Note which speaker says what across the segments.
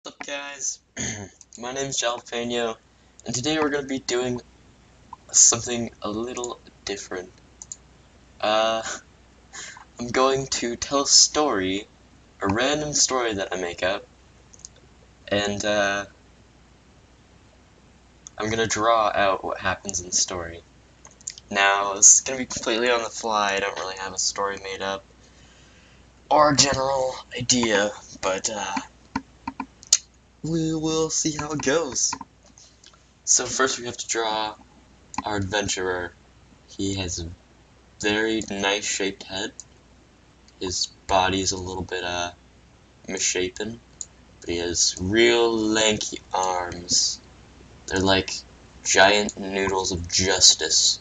Speaker 1: What's up, guys? My name's Jalapapeno, and today we're going to be doing something a little different. I'm going to tell a story, a random story that I make up, and I'm going to draw out what happens in the story. Now, this is going to be completely on the fly. I don't really have a story made up or a general idea, but we will see how it goes. So first we have to draw our adventurer. He has a very nice shaped head. His body's a little bit misshapen, but he has real lanky arms. They're like giant noodles of justice.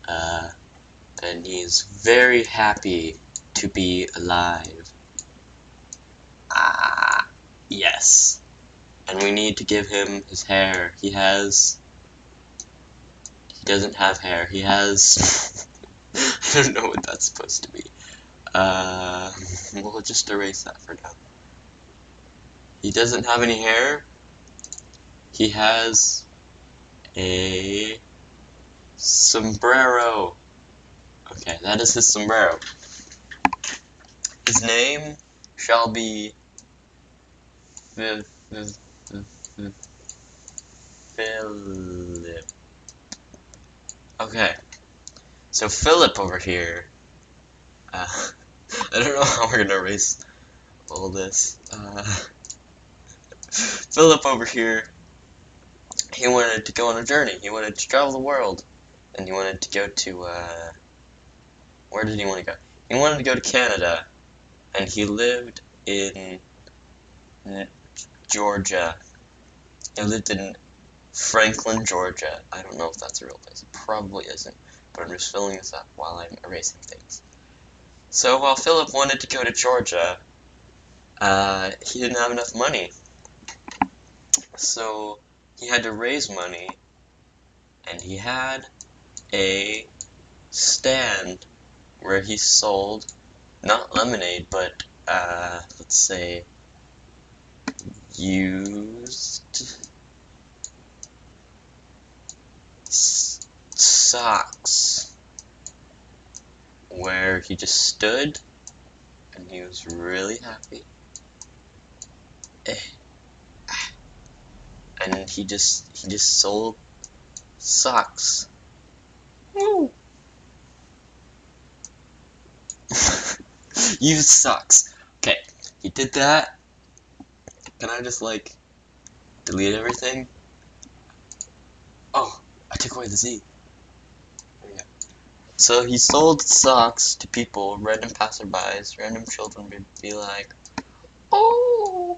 Speaker 1: And he's very happy to be alive. Ah, yes. And we need to give him his hair. He doesn't have hair. He has I don't know what that's supposed to be. We'll just erase that for now. He doesn't have any hair. He has a sombrero. Okay, that is his sombrero. His name shall be Philip. Okay, so Philip over here. I don't know how we're gonna erase all this. Philip over here, he wanted to go on a journey. He wanted to travel the world. And he wanted to go to, where did he want to go? He wanted to go to Canada. And he lived in Georgia. He lived in Franklin, Georgia. I don't know if that's a real place. It probably isn't. But I'm just filling this up while I'm erasing things. So while Philip wanted to go to Georgia, he didn't have enough money. So he had to raise money, and he had a stand where he sold not lemonade, but let's say used socks, where he just stood and he was really happy. And he just sold socks. Woo! Used socks. Okay, he did that. Can I just delete everything? Oh, I took away the Z. There we go. So he sold socks to people, random passerbys. Random children would be like, "Oh,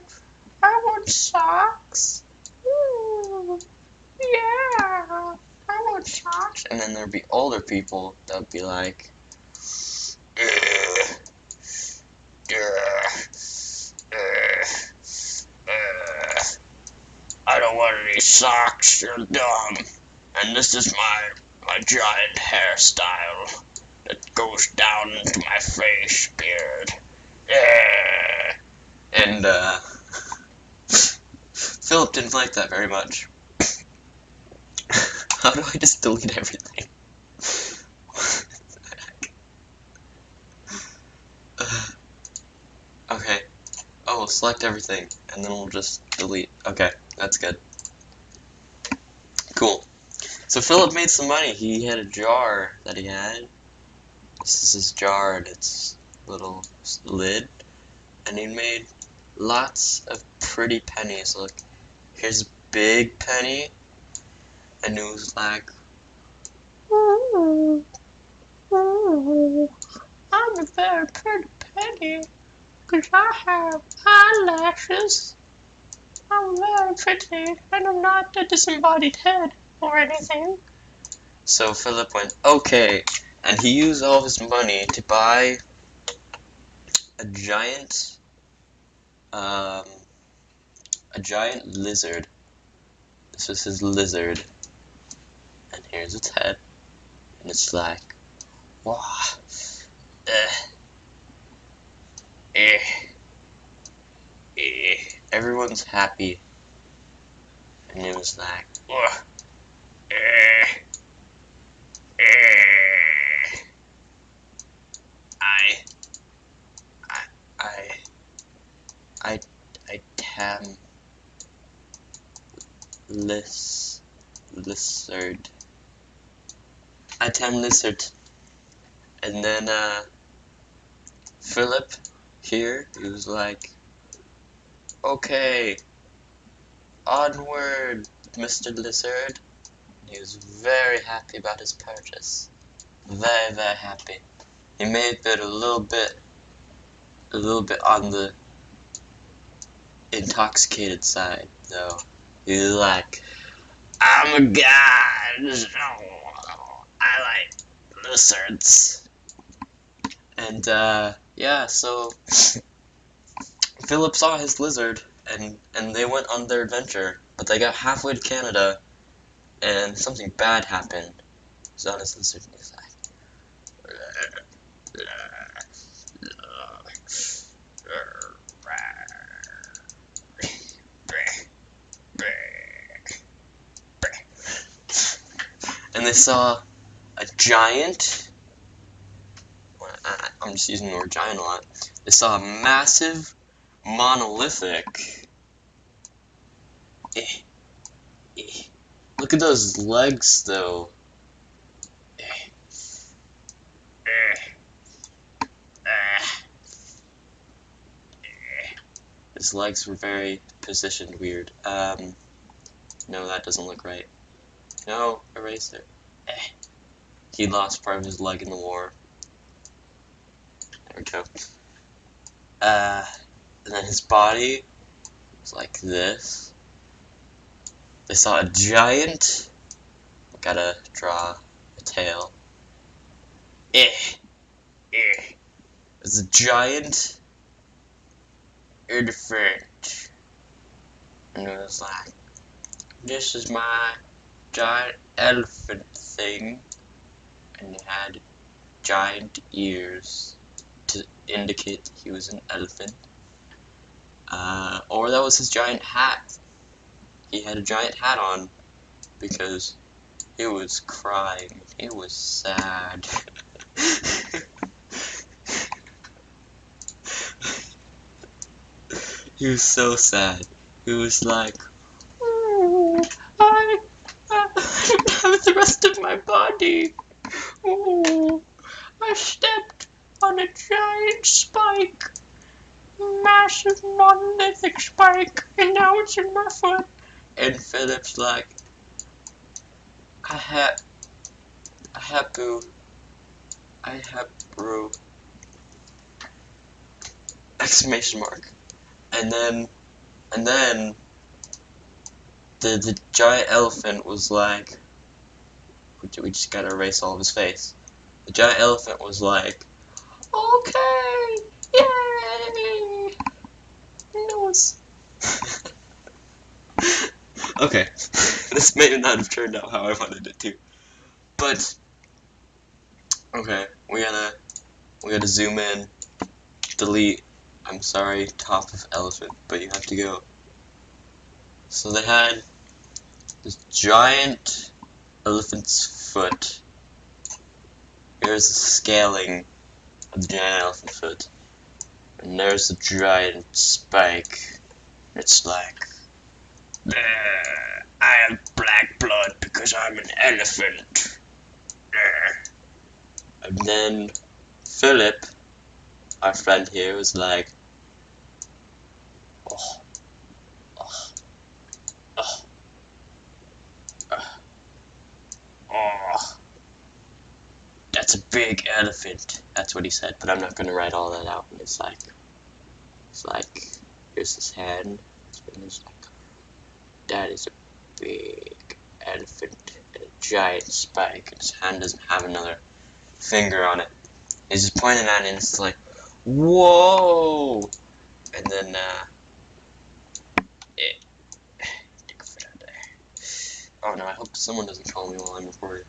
Speaker 1: I want socks. Ooh, yeah, I want socks." And then there'd be older people that would be like, "Ugh, ugh, I don't want any socks. You're dumb. And this is my giant hairstyle that goes down into my face beard." And Philip didn't like that very much. How do I just delete everything? Okay. Oh, select everything, and then we'll just delete. Okay, that's good. Cool. So Philip made some money. He had a jar that he had. This is his jar and its little lid. And he made lots of pretty pennies. Look, here's a big penny. And it was like, "Ooh, ooh, I'm a very pretty penny, 'cause I have eyelashes. I'm very pretty, and I'm not a disembodied head or anything." So Philip went, "Okay," and he used all of his money to buy a giant, a giant lizard. This was his lizard, and here's its head, and it's like, "Wow, eh, eh, eh."
Speaker 2: everyone's happy, and it was like, ugh, eh, eh, I, I, I, I, I tam lizard. I tam lizard, and then Philip here, he was like, okay, onward, Mr. Lizard. He was very happy about his purchase. Very, very happy. He may have been a little bit on the intoxicated side, though. He was like, I'm a god, so I like lizards. And, yeah, so Philip saw his lizard, and they went on their adventure, but they got halfway to Canada, and something bad happened. He's on his lizard, and he's like, and they saw a giant. I'm just using the word giant a lot. They saw a massive, monolithic. Look at those legs, though. His legs were very positioned weird. No, that doesn't look right. No, erase it. He lost part of his leg in the war. There we go. And then his body was like this. They saw a giant. Gotta draw a tail. It's a giant elephant. And it was like, this is my giant elephant thing. And it had giant ears to indicate that he was an elephant. Or that was his giant hat. He had a giant hat on because he was crying. He was sad. He was so sad. He was like, oh, I don't have the rest of my body. Oh, I stepped on a giant spike. Massive monolithic spike, and now it's in my foot. And Philip's like, I have brew. Exclamation mark. And then the giant elephant was like, we just gotta erase all of his face. The giant elephant was like, okay, yay, nose. Okay, this may not have turned out how I wanted it to, but okay, we gotta zoom in, delete. I'm sorry, top of elephant, but you have to go. So they had this giant elephant's foot. Here's the scaling of the giant elephant foot. And there's the giant spike. It's like, I have black blood because I'm an elephant. And then Philip, our friend here, was like, oh, that's a big elephant. That's what he said, but I'm not gonna write all that out. And it's like, here's his hand. And it's like, that is a big elephant and a giant spike. And his hand doesn't have another finger on it. He's just pointing at it, and it's like, whoa! And then, take a foot out there. Oh no, I hope someone doesn't call me while I'm recording.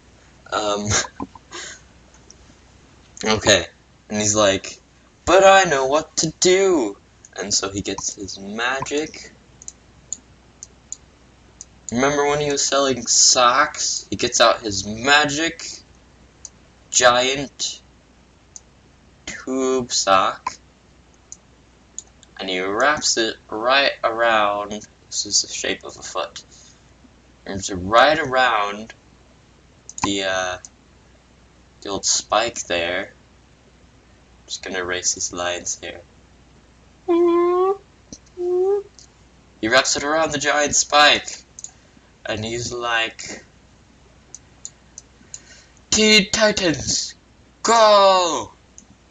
Speaker 2: Okay. And he's like, but I know what to do! And so he gets his magic Remember when he was selling socks? He gets out his magic giant tube sock and he wraps it right around. This is the shape of a foot. Wraps it right around the old spike there. Just gonna erase these lines here. He wraps it around the giant spike, and he's like, Teen Titans, go!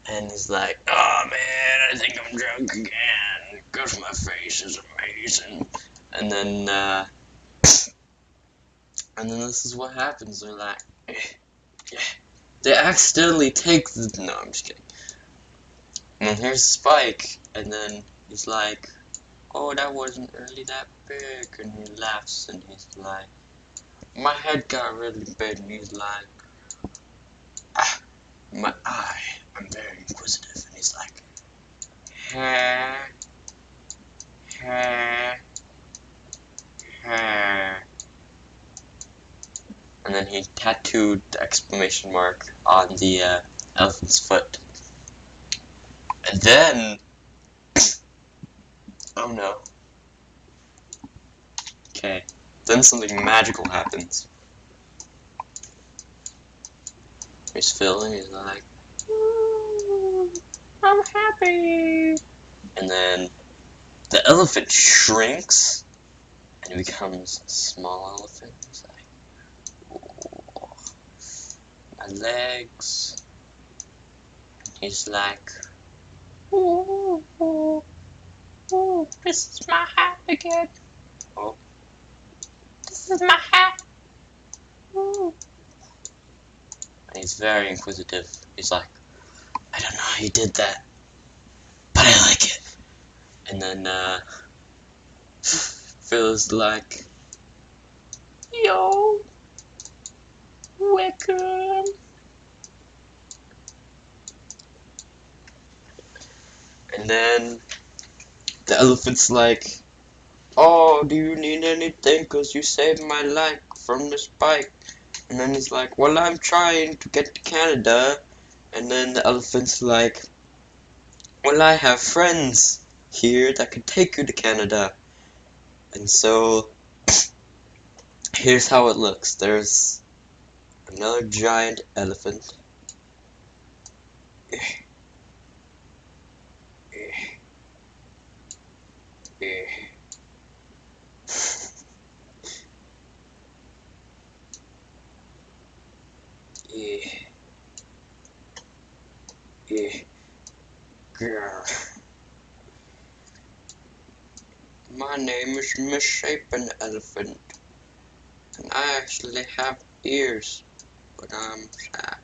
Speaker 2: And he's like, oh man, I think I'm drunk again, because my face is amazing. And then this is what happens. They're like, yeah. They accidentally take the, no, I'm just kidding. And then here's Spike, and then he's like, oh, that wasn't really that big, and he laughs, and he's like, my head got really big, and he's like, ah, my eye, I'm very inquisitive, and he's like, hair, hair, hair. And then he tattooed the exclamation mark on the elephant's foot. And then, oh no. Okay, then something magical happens. He's feeling, he's like,
Speaker 1: I'm happy.
Speaker 2: and then the elephant shrinks and he becomes a small elephant. He's like, oh, my legs. He's like,
Speaker 1: Ooh, ooh, ooh, this is my hat again.
Speaker 2: oh,
Speaker 1: This is my hat. Ooh.
Speaker 2: and he's very inquisitive. He's like, I don't know how you did that, but I like it. And then Phil's like,
Speaker 1: Yo, welcome.
Speaker 2: and then the elephant's like, oh, do you need anything? 'Cause you saved my life from the spike. And then he's like, well, I'm trying to get to Canada. And then the elephant's like, well, I have friends here that can take you to Canada. And so, here's how it looks. There's another giant elephant. Girl. My name is Misshapen Elephant, and I actually have ears, but I'm sad.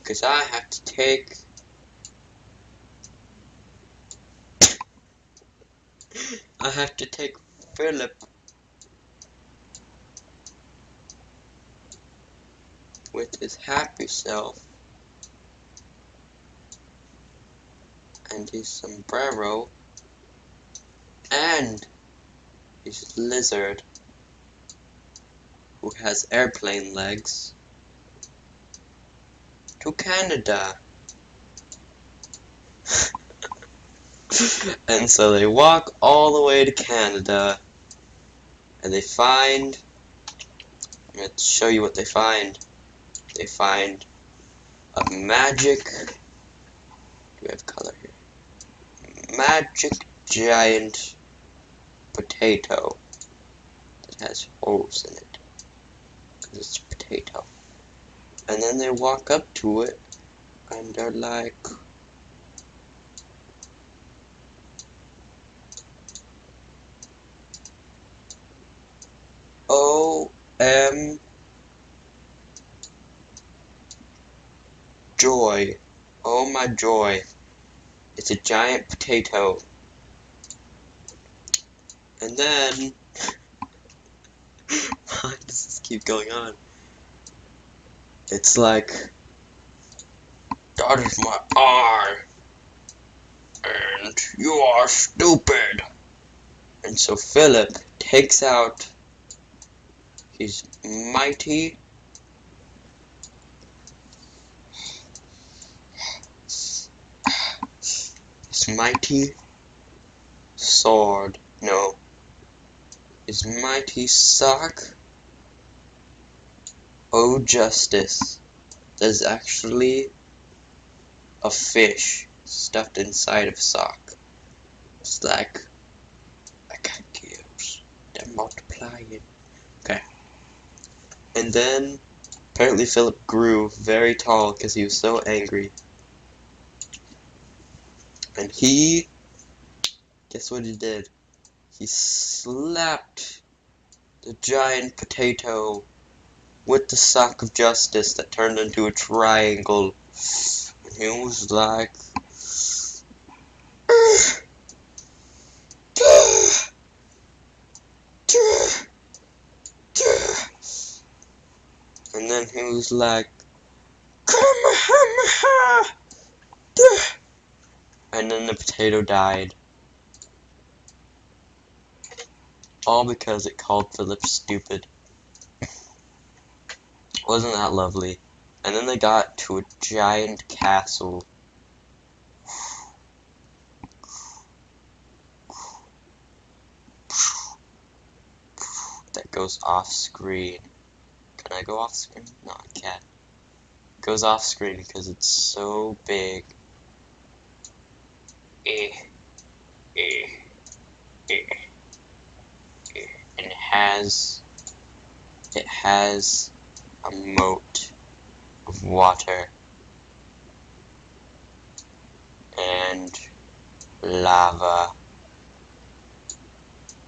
Speaker 2: 'Cause I have to take Philip with his happy self and his sombrero and his lizard who has airplane legs to Canada. And so they walk all the way to Canada and they find, I'm going to show you what they find. They find a magic, do we have color here? Magic giant potato that has holes in it, because it's a potato. And then they walk up to it and they're like, O-M joy. Oh my joy. It's a giant potato. And then why does this keep going on? It's like, that is my eye, and you are stupid, and And so Philip takes out his mighty sword. No, his mighty sock. Oh, justice. There's actually a fish stuffed inside of a sock. It's like, I got gifts. They're multiplying. Okay. And then, apparently Philip grew very tall because he was so angry. And guess what he did? He slapped the giant potato with the sock of justice that turned into a triangle. And he was like, and then he was like, and then the potato died. All because it called Philip stupid. Wasn't that lovely? And then they got to a giant castle. That goes off screen. Can I go off screen? No, I can't. It goes off screen because it's so big. And it has a moat of water and lava.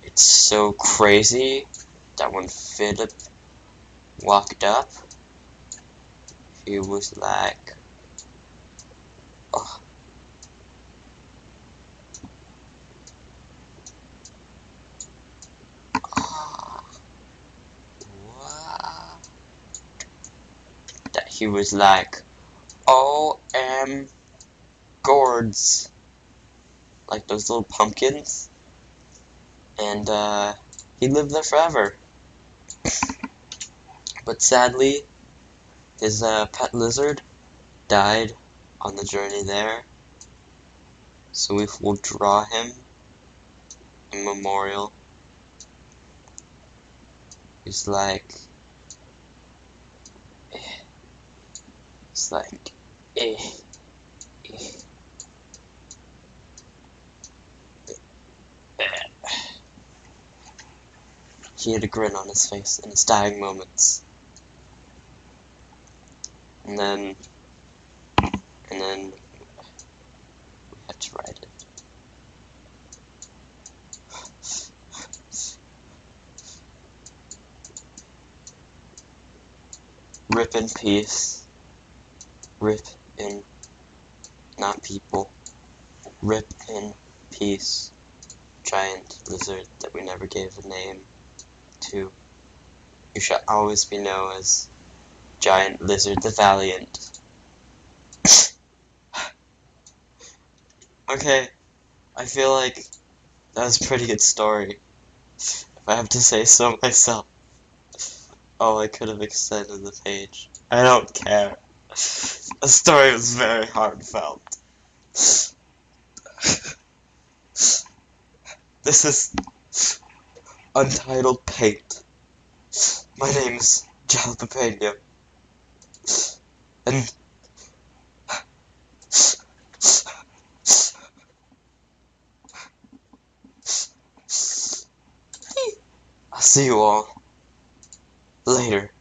Speaker 2: It's so crazy that when Philip walked up, he was like, oh, oh, wow. That he was like, OM gourds, like those little pumpkins, and he lived there forever. But sadly, his pet lizard died on the journey there, so we will draw him a memorial. He's like, it's like, eh, eh, eh. He had a grin on his face in his dying moments. And then we had to write it. Rip in peace. Rip in, not people. Rip in peace. Giant lizard that we never gave a name to. You shall always be known as Giant Lizard the Valiant. Okay, I feel like that was a pretty good story, if I have to say so myself. Oh, I could have extended the page. I don't care. The story was very heartfelt. This is Untitled Paint. My name is Jalapapeno. And I'll see you all later.